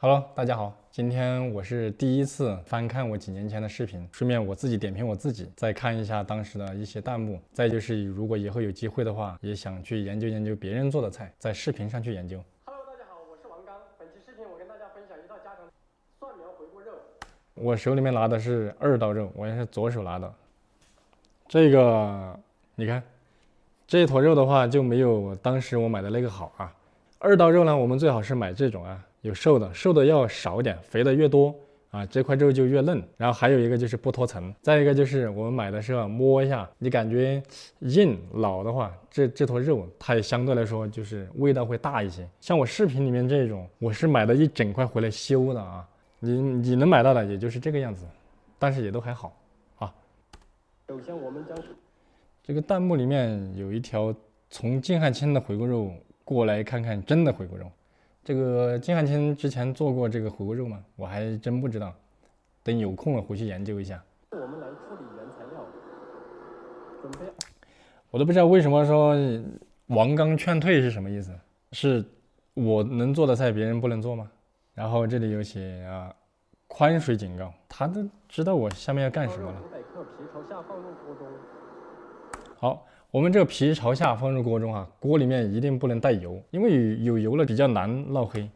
Hello，大家好，今天我是第一次翻看我几年前的视频，顺便我自己点评我自己，再看一下当时的一些弹幕，再就是如果以后有机会的话，也想去研究研究别人做的菜，在视频上去研究。Hello，大家好，我是王刚。本期视频我跟大家分享一道家常蒜苗回锅肉。我手里面拿的是2刀肉，我也是左手拿的。这个你看，这一坨肉的话就没有当时我买的那个好啊。2刀肉呢，我们最好是买这种啊。有瘦的，瘦的要少点，肥的越多啊，这块肉就越嫩。然后还有一个就是不脱层，再一个就是我们买的时候摸一下，你感觉硬老的话，这坨肉它也相对来说就是味道会大一些。像我视频里面这种，我是买的一整块回来修的啊，你能买到的也就是这个样子，但是也都还好啊。首先我们将这个弹幕里面有一条从金汉卿的回锅肉过来看看真的回锅肉。这个金汉卿之前做过这个回锅肉吗？我还真不知道，等有空了回去研究一下。我们来处理原材料，准备。我都不知道为什么说王刚劝退是什么意思？是我能做的菜别人不能做吗？然后这里有写啊，宽水警告，他都知道我下面要干什么了。500克皮朝下放入锅中。好。我们这个皮朝下放入锅中啊，锅里面一定不能带油，因为有油了比较难烙黑。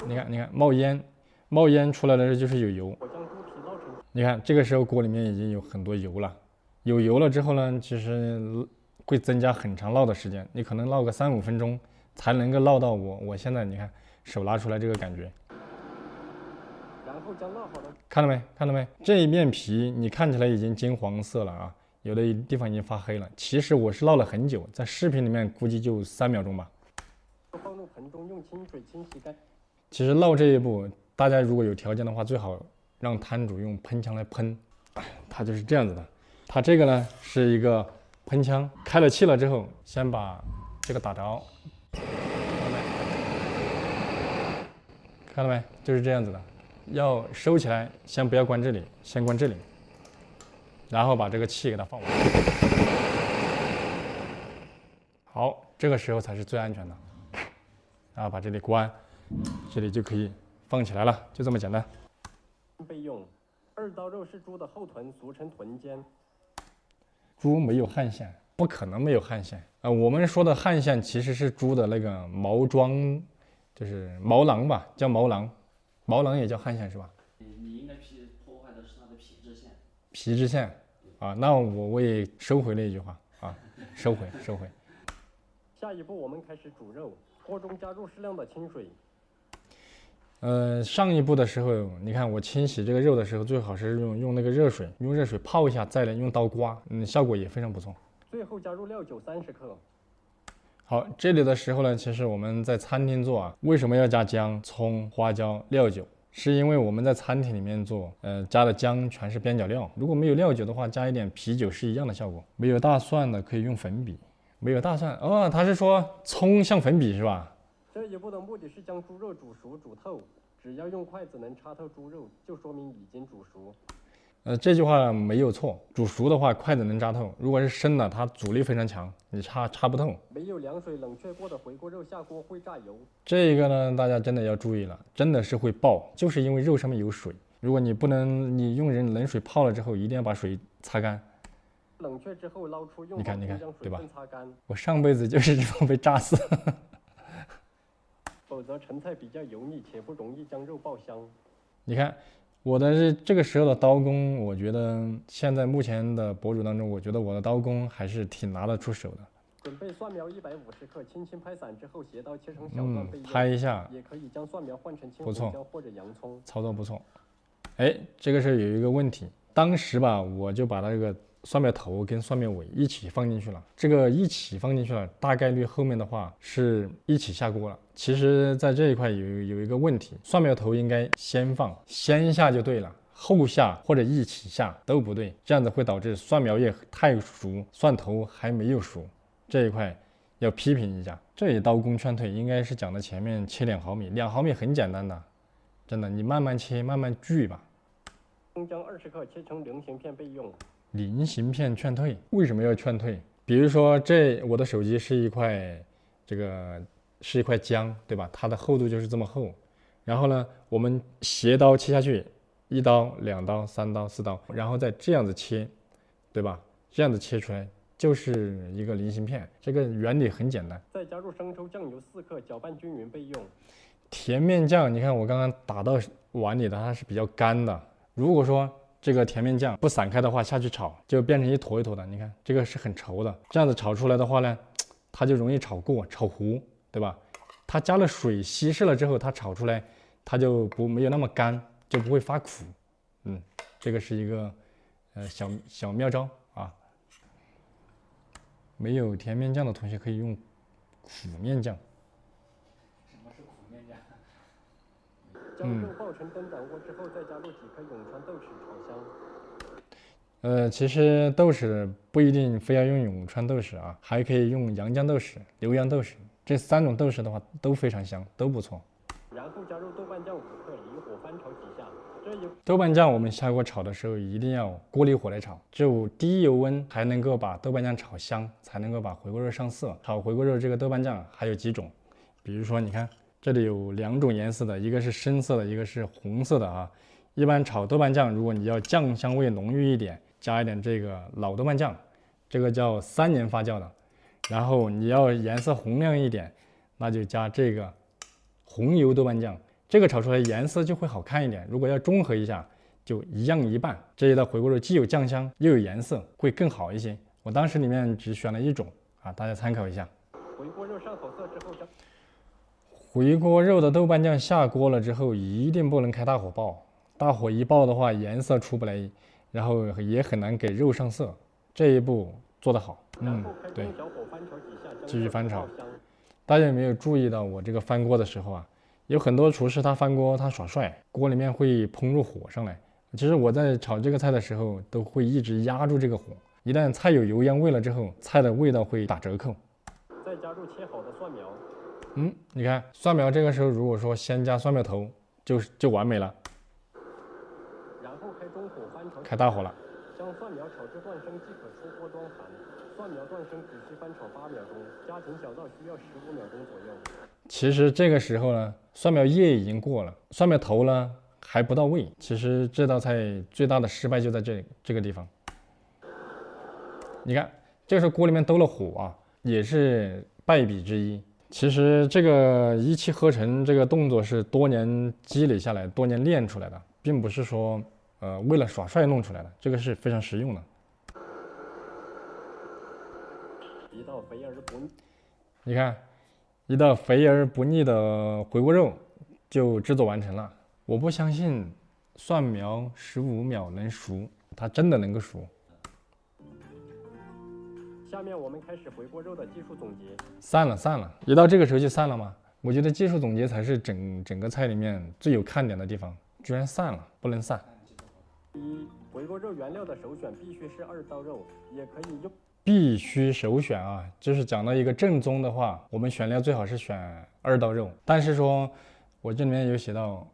你看，冒烟出来的就是有油。我将猪皮烙成。你看这个时候锅里面已经有很多油了，有油了之后呢，其实会增加很长烙的时间，你可能烙个3-5分钟才能够烙到我现在你看手拿出来这个感觉。然后将烙好的。看到没？这一面皮你看起来已经金黄色了啊。有的地方已经发黑了，其实我是烙了很久，在视频里面估计就3秒钟吧。放入盆中，用清水清洗干。其实烙这一步，大家如果有条件的话，最好让摊主用喷枪来喷，它就是这样子的。它这个呢是一个喷枪，开了气了之后，先把这个打着，看到没？就是这样子的。要收起来，先不要关这里，先关这里。然后把这个气给它放完，好，这个时候才是最安全的。然后把这里关，这里就可以放起来了，就这么简单。备用，2刀肉是猪的后臀，俗称臀尖。猪没有汗腺，不可能没有汗腺啊！我们说的汗腺其实是猪的那个毛桩，就是毛囊吧，叫毛囊，毛囊也叫汗腺是吧？你应该破坏的是它的皮脂腺。皮脂腺。啊，那我也收回那句话啊，收回。下一步我们开始煮肉，锅中加入适量的清水。上一步的时候，你看我清洗这个肉的时候，最好是用那个热水，用热水泡一下，再来用刀刮，效果也非常不错。最后加入料酒30克。好，这里的时候呢，其实我们在餐厅做啊，为什么要加姜、葱、花椒、料酒？是因为我们在餐厅里面做，加的姜全是边角料，如果没有料酒的话，加一点啤酒是一样的效果。没有大蒜的可以用粉笔，没有大蒜哦，他是说葱像粉笔是吧？这一步的目的是将猪肉煮熟煮透，只要用筷子能插透猪肉，就说明已经煮熟。这句话没有错，煮熟的话筷子能扎透，如果是生的，它阻力非常强，你插不透。没有凉水冷却过的回锅肉下锅会炸油。这个呢，大家真的要注意了，真的是会爆，就是因为肉上面有水。如果你不能，你用冷水泡了之后，一定要把水擦干。冷却之后捞出，用你看，将水分擦干。我上辈子就是这么被炸死。否则成菜比较油腻，且不容易将肉爆香。你看。我的这个时候的刀工，我觉得现在目前的博主当中，我觉得我的刀工还是挺拿得出手的。准备蒜苗150克，轻轻拍散之后，斜刀切成小段备用。拍一下，也可以将蒜苗换成青胡椒或者洋葱。操作不错。哎，这个时候有一个问题，当时吧，我就把那个蒜苗头跟蒜苗尾一起放进去了。这个一起放进去了，大概率后面的话是一起下锅了。其实，在这一块有一个问题，蒜苗头应该先放，先下就对了，后下或者一起下都不对，这样子会导致蒜苗叶太熟，蒜头还没有熟。这一块要批评一下。这里刀工劝退，应该是讲的前面切2毫米，2毫米很简单的，真的，你慢慢切，慢慢锯吧。葱姜20克，切成菱形片备用。菱形片劝退，为什么要劝退？比如说我的手机是一块这个是一块姜，对吧？它的厚度就是这么厚。然后呢，我们斜刀切下去，1刀、2刀、3刀、4刀，然后再这样子切，对吧？这样子切出来就是一个菱形片。这个原理很简单。再加入生抽、酱油4克，搅拌均匀备用。甜面酱，你看我刚刚打到碗里的，它是比较干的。如果说这个甜面酱不散开的话，下去炒就变成一坨一坨的。你看这个是很稠的，这样子炒出来的话呢，它就容易炒过、炒糊，对吧？它加了水稀释了之后，它炒出来它就没有那么干，就不会发苦。这个是一个小妙招啊。没有甜面酱的同学可以用苦面酱。什么是苦面酱？将肉爆成灯盏锅之后，再加入几颗永川豆豉炒香。其实豆豉不一定非要用永川豆豉啊，还可以用阳江豆豉、浏阳豆豉，这3种豆豉的话都非常香，都不错。然后加入豆瓣酱5克，离火翻炒几下。豆瓣酱我们下锅炒的时候一定要锅里火来炒，只有低油温才能够把豆瓣酱炒香，才能够把回锅肉上色。炒回锅肉这个豆瓣酱还有几种，比如说你看这里有2种颜色的，一个是深色的，一个是红色的啊。一般炒豆瓣酱，如果你要酱香味浓郁一点，加一点这个老豆瓣酱，这个叫3年发酵的。然后你要颜色红亮一点，那就加这个红油豆瓣酱，这个炒出来颜色就会好看一点。如果要中和一下，就一样一半。这一道回锅肉既有酱香又有颜色，会更好一些。我当时里面只选了1种啊，大家参考一下。回锅肉上好色之后，回锅肉的豆瓣酱下锅了之后，一定不能开大火爆，大火一爆的话，颜色出不来，然后也很难给肉上色。这一步做得好。对，继续翻炒。大家有没有注意到我这个翻锅的时候啊？有很多厨师他翻锅他耍帅，锅里面会烹入火上来。其实我在炒这个菜的时候都会一直压住这个火，一旦菜有油烟味了之后，菜的味道会打折扣。再加入切好的蒜苗。你看蒜苗这个时候如果说先加蒜苗头就完美了。然后开中火翻炒，开大火了。将蒜苗炒至断生即可出锅装盘。蒜苗断生只需翻炒8秒钟，家庭小灶需要15秒钟左右。其实这个时候呢，蒜苗叶已经过了，蒜苗头呢还不到位。其实这道菜最大的失败就在这个地方。你看，这个时候锅里面兜了火啊，也是败笔之一。其实这个一气呵成这个动作是多年积累下来、多年练出来的，并不是说为了耍帅弄出来的，这个是非常实用的。一道肥而不腻，你看，一道肥而不腻的回锅肉就制作完成了。我不相信蒜苗15秒能熟，它真的能够熟。下面我们开始回锅肉的技术总结。散了，一到这个时候就散了吗？我觉得技术总结才是整个菜里面最有看点的地方，居然散了，不能散。回锅肉原料的首选必须是2刀肉，也可以用。必须首选啊，就是讲到一个正宗的话，我们选料最好是选2刀肉。但是说，我这里面有写到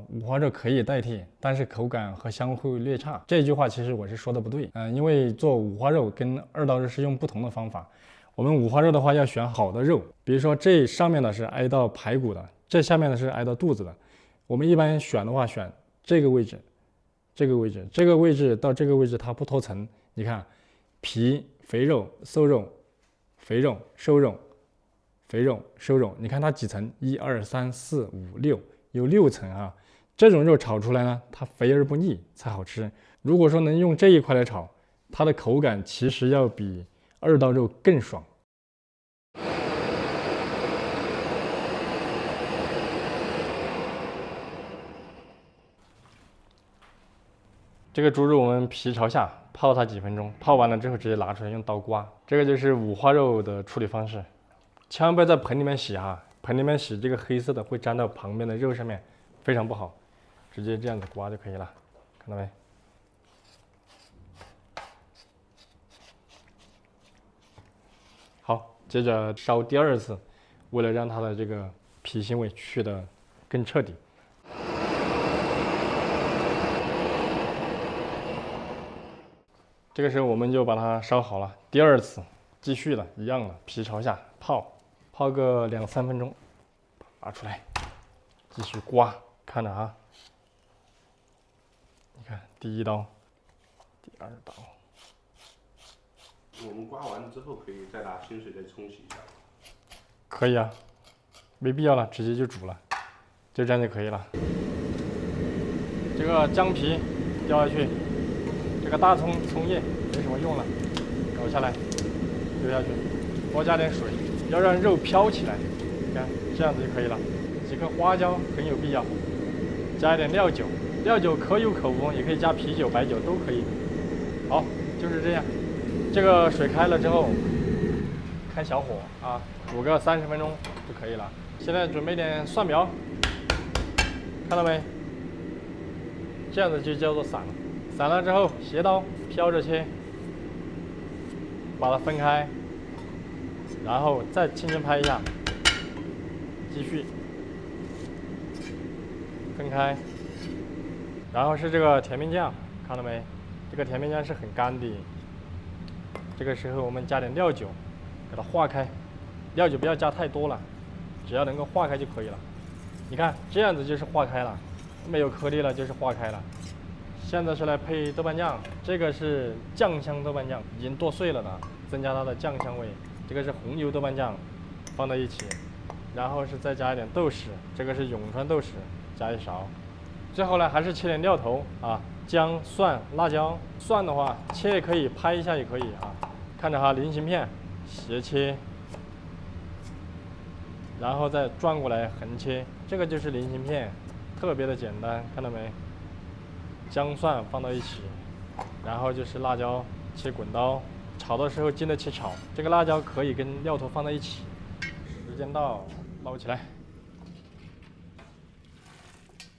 五花肉可以代替，但是口感和香会略差。这句话其实我是说的不对，因为做五花肉跟2刀肉是用不同的方法。我们五花肉的话要选好的肉，比如说这上面的是挨到排骨的，这下面的是挨到肚子的。我们一般选的话选这个位置，这个位置到这个位置它不脱层。你看，皮。肥肉、瘦肉、肥肉、瘦肉、肥肉、瘦肉，你看它几层？1、2、3、4、5、6，有6层啊。这种肉炒出来呢，它肥而不腻才好吃。如果说能用这一块来炒，它的口感其实要比2刀肉更爽。这个猪肉我们皮朝下泡它几分钟，泡完了之后直接拿出来用刀刮。这个就是五花肉的处理方式，千万不要在盆里面洗哈，盆里面洗这个黑色的会粘到旁边的肉上面，非常不好。直接这样子刮就可以了，看到没？好，接着烧第2次，为了让它的这个皮腥味去得更彻底。这个时候我们就把它烧好了，第2次继续的一样的皮朝下泡泡个2、3分钟，拔出来，继续刮，看着啊。你看第一刀，第二刀。我们刮完之后可以再拿清水再冲洗一下。可以啊，没必要了，直接就煮了，就这样就可以了。这个姜皮掉下去，这个大葱叶没什么用了，搞下来，丢下去，多加点水，要让肉飘起来。你看这样子就可以了。几颗花椒很有必要，加一点料酒，料酒可有可无，也可以加啤酒、白酒都可以。好，就是这样。这个水开了之后，开小火啊，煮个30分钟就可以了。现在准备点蒜苗，看到没？这样子就叫做散了。散了之后，斜刀飘着切，把它分开，然后再轻轻拍一下，继续分开。然后是这个甜面酱，看到没？这个甜面酱是很干的。这个时候我们加点料酒，给它化开。料酒不要加太多了，只要能够化开就可以了。你看这样子就是化开了，没有颗粒了就是化开了。现在是来配豆瓣酱，这个是酱香豆瓣酱，已经剁碎了的，增加它的酱香味。这个是红油豆瓣酱，放在一起，然后是再加一点豆豉，这个是永川豆豉，加1勺。最后呢还是切点料头啊，姜、蒜、辣椒。蒜的话切也可以，拍一下也可以啊。看着哈，菱形片，斜切，然后再转过来横切，这个就是菱形片，特别的简单，看到没？姜蒜放到一起，然后就是辣椒切滚刀，炒的时候经得起炒。这个辣椒可以跟料头放在一起。时间到，捞起来。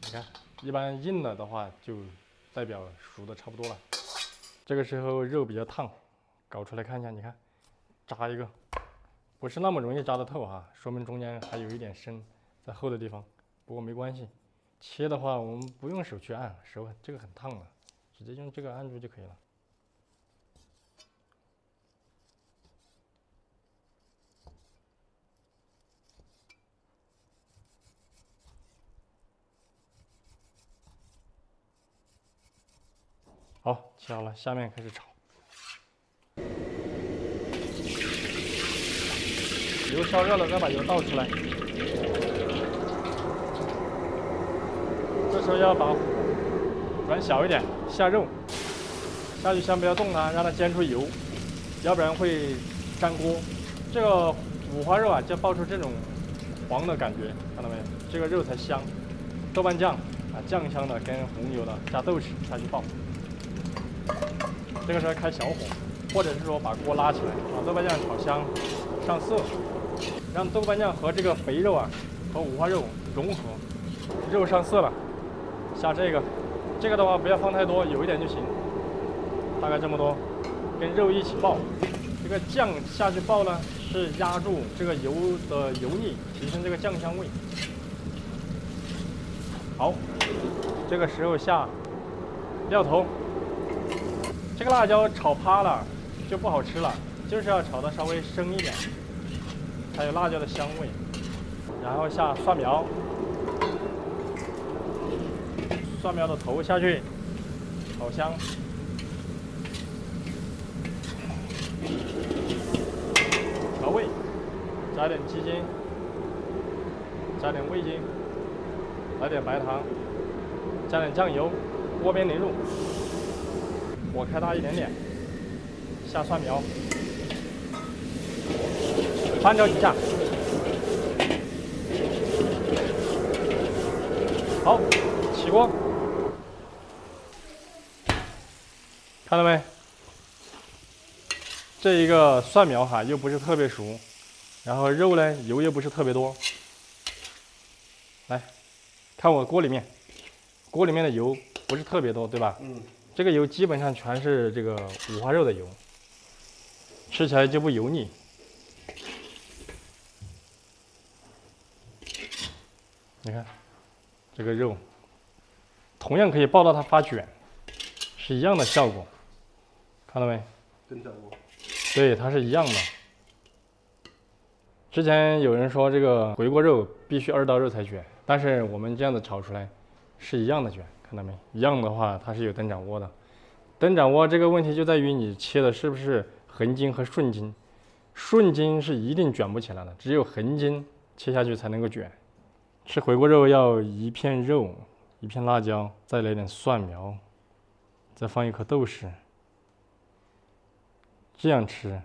你看，一般硬了的话就代表熟的差不多了。这个时候肉比较烫，搞出来看一下，你看，扎一个，不是那么容易扎得透哈，说明中间还有一点深，在厚的地方。不过没关系，切的话我们不用手去按，手这个很烫的，直接用这个按住就可以了。好，切好了，下面开始炒。油烧热了，再把油倒出来。这时候要把火转小一点，下肉，下去先不要动它，让它煎出油，要不然会粘锅。这个五花肉啊，就爆出这种黄的感觉，看到没？这个肉才香。豆瓣酱啊，酱香的跟红油的，加豆豉下去爆。这个时候开小火，或者是说把锅拉起来，把豆瓣酱炒香，上色，让豆瓣酱和这个肥肉啊和五花肉融合，肉上色了，下这个的话不要放太多，有一点就行，大概这么多，跟肉一起爆。这个酱下去爆呢，是压住这个油的油腻，提升这个酱香味。好，这个时候下料头。这个辣椒炒趴了就不好吃了，就是要炒的稍微生一点，才有辣椒的香味。然后下蒜苗，蒜苗的头下去，炒香。调味，加点鸡精，加点味精，来点白糖，加点酱油，锅边淋入。火开大一点点，下蒜苗，翻炒几下，好，起锅，看到没？这一个蒜苗哈又不是特别熟，然后肉呢油也不是特别多。来，看我锅里面的油不是特别多，对吧？这个油基本上全是这个五花肉的油，吃起来就不油腻。你看，这个肉同样可以爆到它发卷，是一样的效果，看到没？跟着我。对，它是一样的。之前有人说这个回锅肉必须2刀肉才卷，但是我们这样子炒出来是一样的卷，看到没？一样的话它是有灯盏窝的。灯盏窝这个问题就在于你切的是不是横筋和顺筋，顺筋是一定卷不起来的，只有横筋切下去才能够卷。吃回锅肉要一片肉，一片辣椒，再来点蒜苗，再放一颗豆豉，这样吃。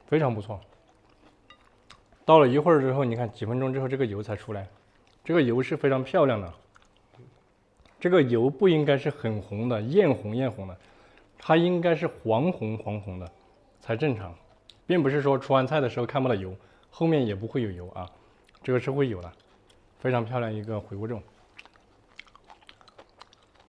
非常不错。到了一会儿之后，你看几分钟之后，这个油才出来，这个油是非常漂亮的。这个油不应该是很红的，艳红的，它应该是黄红的才正常，并不是说出完菜的时候看不到油，后面也不会有油啊，这个是会有的，非常漂亮一个回锅肉。